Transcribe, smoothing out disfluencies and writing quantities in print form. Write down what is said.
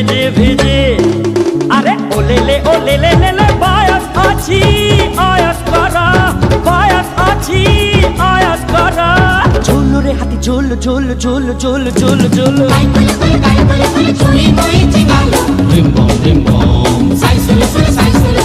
ভেজে ভেজে। আরে ওলেলে ওলেলে লেলে বায়াস আছি আয়াস করা, বায়াস আছি আয়াস করা। ঝোল রে হাতি ঝোল ঝোল ঝোল ঝোল ঝোল ঝোল। Rim bom, rim bom, sai sulu sulu sai sulu